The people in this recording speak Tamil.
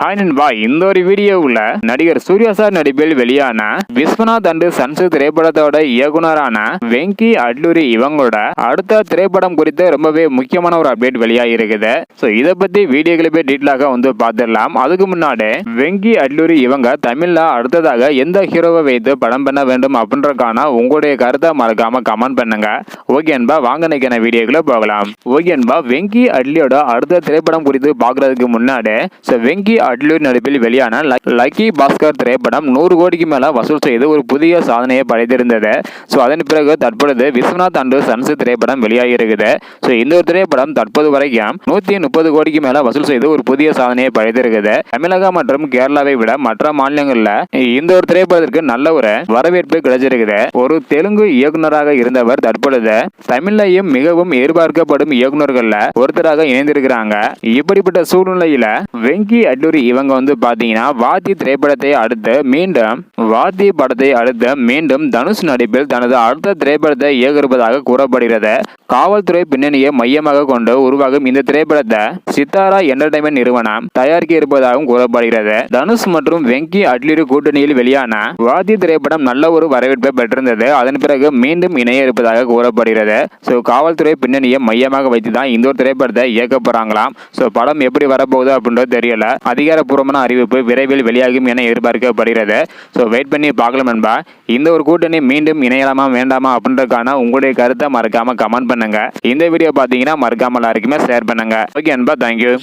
ஹாய் நண்பா, இந்த ஒரு வீடியோவில் நடிகர் சூர்யா சார் நடிப்பில் வெளியான விஸ்வநாத் அண்ட் சன்ஸ் திரைப்படத்தோட இயக்குனரான வெங்கி அட்லூரி இவங்களோட அடுத்த திரைப்படம் குறித்து ரொம்பவே முக்கியமான ஒரு அப்டேட் வெளியாகி இருக்குது. ஸோ இதை பத்தி வீடியோக்களை போய் டீட்டெயிலாக வந்து பார்த்துடலாம். அதுக்கு முன்னாடி வெங்கி அட்லூரி இவங்க தமிழ்ல அடுத்ததாக எந்த ஹீரோவை வைத்து படம் பண்ண வேண்டும் அப்படின்றக்கான உங்களுடைய கருத்தை மறக்காம கமெண்ட் பண்ணுங்க. ஓகே நண்பா, வாங்க நினைக்கிற வீடியோக்குள்ள போகலாம். ஓகே நண்பா, வெங்கி அட்லியோட அடுத்த திரைப்படம் குறித்து பார்க்கறதுக்கு முன்னாடி வெங்கி அட்லூரி நடிப்பில் வெளியான லக்கி பாஸ்கர் திரைப்படம் 100 கோடிக்கு மேல வசூல் செய்து ஒரு புதிய சாதனையை படைத்திருந்தது. ஸோ அதன் பிறகு தற்பொழுது விஸ்வநாத் அண்ட் சன்ஸ் திரைப்படம் வெளியாகி இருக்குது. ஸோ இந்த ஒரு திரைப்படம் தற்போது வரைக்கும் 130 கோடிக்கு மேல வசூல் செய்து ஒரு புதிய சாதனையை படைத்திருக்குது. தமிழகம் மற்றும் கேரளாவை விட மற்ற மாநிலங்கள்ல இந்த ஒரு திரைப்படத்திற்கு நல்ல ஒரு வரவேற்பு கிடைச்சிருக்குது. ஒரு தெலுங்கு இயக்குனராக இருந்தவர் தற்பொழுது தமிழ்லையும் மிகவும் எதிர்பார்க்கப்படும் இயக்குனர்கள்ல ஒருத்தராக இணைந்திருக்கிறாங்க. இப்படிப்பட்ட சூழ்நிலையில வெங்கி அட்லூரி இவங்க வந்து பாத்தீங்கன்னா வாத்தி திரைப்படத்தை அடுத்து மீண்டும் தனுஷ் நடிப்பில் தனது அடுத்த திரைப்படத்தை இயக்கிருப்பதாக கூறப்படுகிறது. காவல்துறை பின்னணியை மையமாக கொண்டு உருவாகும் இந்த திரைப்படத்தை சித்தாரா என்டர்டைன்மெண்ட் நிறுவனம் தயாரிக்க இருப்பதாகவும் கூறப்படுகிறது. தனுஷ் மற்றும் வெங்கி அட்லூரி கூட்டணியில் வெளியான வாத்தி திரைப்படம் நல்ல ஒரு வரவேற்பை பெற்றிருந்தது. அதன் பிறகு மீண்டும் இணைய இருப்பதாக கூறப்படுகிறது. ஸோ காவல்துறை பின்னணியை மையமாக வைத்து தான் இந்த ஒரு திரைப்படத்தை இயக்க போறாங்களாம். ஸோ படம் எப்படி வரப்போகுது அப்படின்றது தெரியல. அதிகாரப்பூர்வமான அறிவிப்பு விரைவில் வெளியாகும் என எதிர்பார்க்கப்படுகிறது. ஸோ வெயிட் பண்ணி பார்க்கலாம் நண்பா. இந்த ஒரு கூட்டணி மீண்டும் இணையலாமா வேண்டாமா அப்படின்றதுக்கான உங்களுடைய கருத்தை மறக்காம கமெண்ட் பண்ணுங்க. இந்த வீடியோ பார்த்தீங்கன்னா மறக்காம எல்லாருக்குமே ஷேர் பண்ணுங்க. ஓகே நண்பா, தேங்க்யூ.